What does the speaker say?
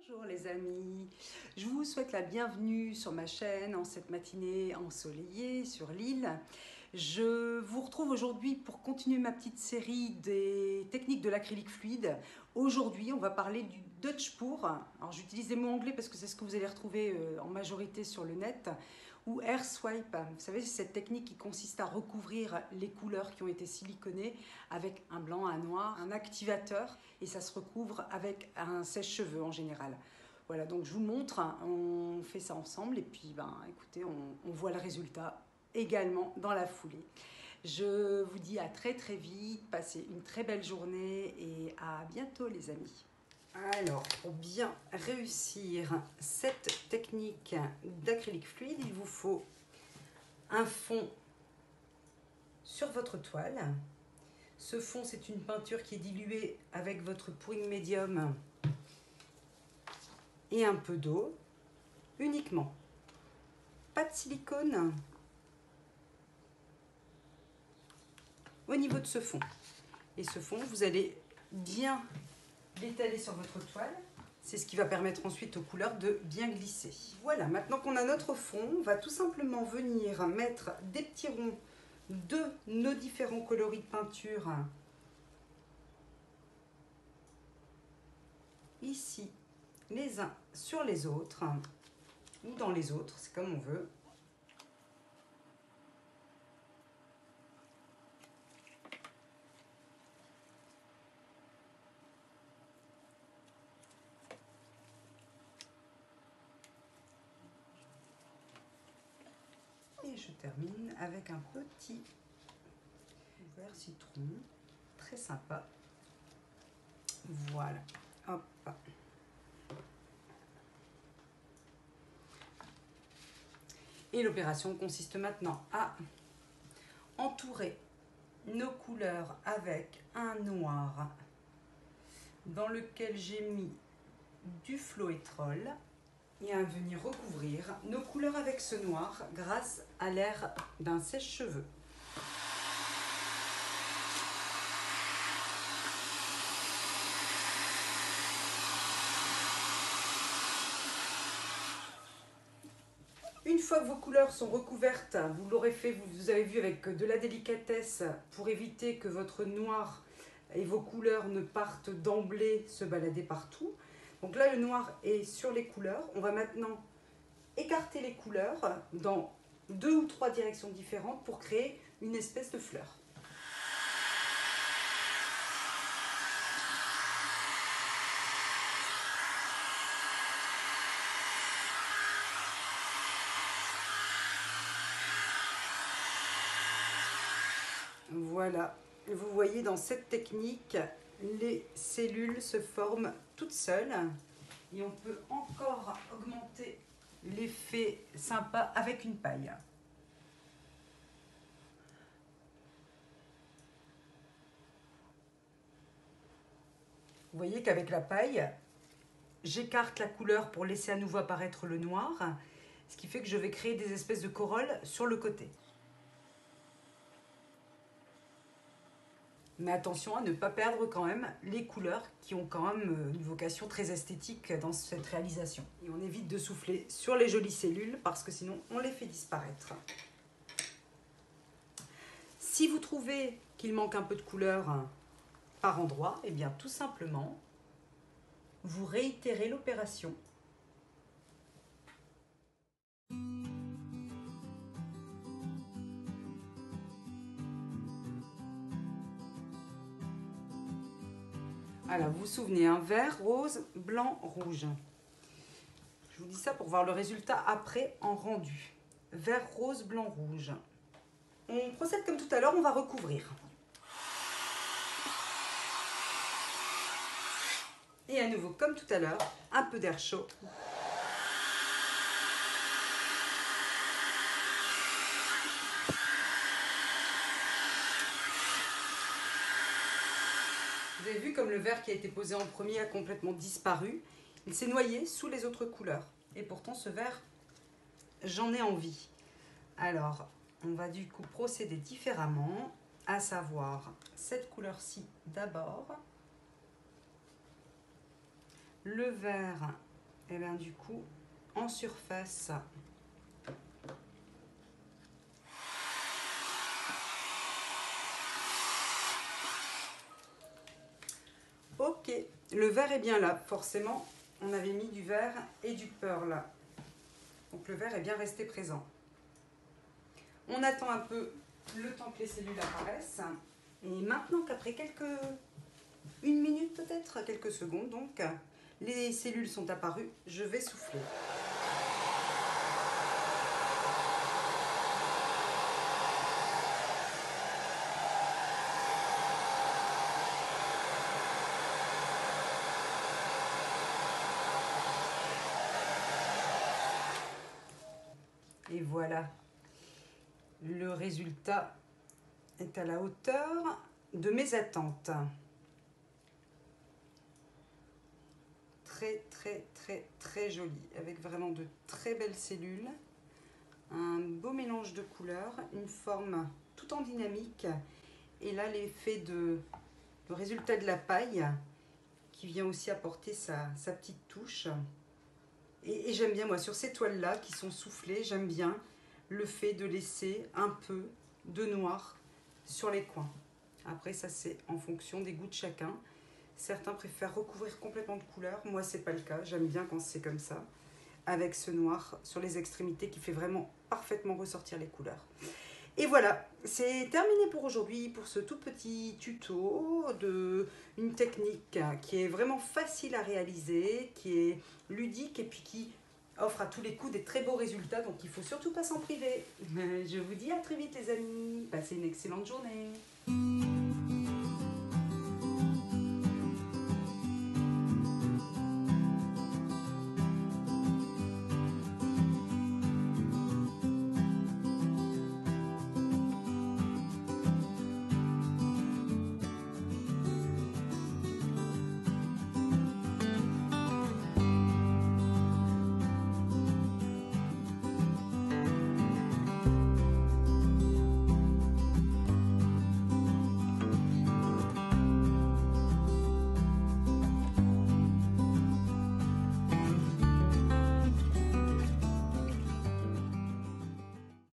Bonjour les amis, je vous souhaite la bienvenue sur ma chaîne en cette matinée ensoleillée sur l'île. Je vous retrouve aujourd'hui pour continuer ma petite série des techniques de l'acrylique fluide. Aujourd'hui, on va parler du Dutch pour. Alors j'utilise des mots anglais parce que c'est ce que vous allez retrouver en majorité sur le net. Ou air swipe. Vous savez, c'est cette technique qui consiste à recouvrir les couleurs qui ont été siliconées avec un blanc, un noir, un activateur et ça se recouvre avec un sèche-cheveux en général. Voilà, donc je vous montre, on fait ça ensemble et puis écoutez, on voit le résultat également dans la foulée. Je vous dis à très vite, passez une très belle journée et à bientôt les amis. Alors, pour bien réussir cette technique d'acrylique fluide, il vous faut un fond sur votre toile. Ce fond, c'est une peinture qui est diluée avec votre pouring médium et un peu d'eau, uniquement. Pas de silicone au niveau de ce fond. Et ce fond, vous allez bien l'étaler sur votre toile. C'est ce qui va permettre ensuite aux couleurs de bien glisser. Voilà, maintenant qu'on a notre fond, on va tout simplement venir mettre des petits ronds de nos différents coloris de peinture ici, les uns sur les autres, ou dans les autres, c'est comme on veut. Et je termine avec un petit vert citron, très sympa. Voilà, hop. Et l'opération consiste maintenant à entourer nos couleurs avec un noir dans lequel j'ai mis du Floetrol et à venir recouvrir nos couleurs avec ce noir grâce à l'air d'un sèche-cheveux. Une fois que vos couleurs sont recouvertes, vous l'aurez fait, vous avez vu avec de la délicatesse pour éviter que votre noir et vos couleurs ne partent d'emblée se balader partout. Donc là, le noir est sur les couleurs. On va maintenant écarter les couleurs dans 2 ou 3 directions différentes pour créer une espèce de fleur. Voilà, vous voyez dans cette technique, les cellules se forment toutes seules et on peut encore augmenter l'effet sympa avec une paille. Vous voyez qu'avec la paille, j'écarte la couleur pour laisser à nouveau apparaître le noir, ce qui fait que je vais créer des espèces de corolles sur le côté. Mais attention à ne pas perdre quand même les couleurs qui ont quand même une vocation très esthétique dans cette réalisation. Et on évite de souffler sur les jolies cellules parce que sinon on les fait disparaître. Si vous trouvez qu'il manque un peu de couleur par endroit, et bien tout simplement, vous réitérez l'opération. Alors, vous vous souvenez, un vert, rose, blanc, rouge. Je vous dis ça pour voir le résultat après en rendu. Vert, rose, blanc, rouge. On procède comme tout à l'heure, on va recouvrir. Et à nouveau, comme tout à l'heure, un peu d'air chaud. Vous avez vu comme le vert qui a été posé en premier a complètement disparu. Il s'est noyé sous les autres couleurs. Et pourtant, ce vert, j'en ai envie. Alors, on va du coup procéder différemment, à savoir cette couleur-ci d'abord. Le vert et bien du coup en surface. Ok, le vert est bien là, forcément on avait mis du vert et du pearl, donc le vert est bien resté présent. On attend un peu le temps que les cellules apparaissent, et maintenant qu'après une minute peut-être, quelques secondes donc, les cellules sont apparues, je vais souffler. Et voilà, le résultat est à la hauteur de mes attentes. Très très très très joli, avec vraiment de très belles cellules, un beau mélange de couleurs, une forme tout en dynamique, et là l'effet le résultat de la paille qui vient aussi apporter sa petite touche. Et j'aime bien, moi, sur ces toiles là qui sont soufflées, j'aime bien le fait de laisser un peu de noir sur les coins. Après ça c'est en fonction des goûts de chacun. Certains préfèrent recouvrir complètement de couleur. Moi, c'est pas le cas. J'aime bien quand c'est comme ça, avec ce noir sur les extrémités qui fait vraiment parfaitement ressortir les couleurs. Et voilà, c'est terminé pour aujourd'hui, pour ce tout petit tuto une technique qui est vraiment facile à réaliser, qui est ludique et puis qui offre à tous les coups des très beaux résultats. Donc, il ne faut surtout pas s'en priver. Je vous dis à très vite, les amis. Passez une excellente journée.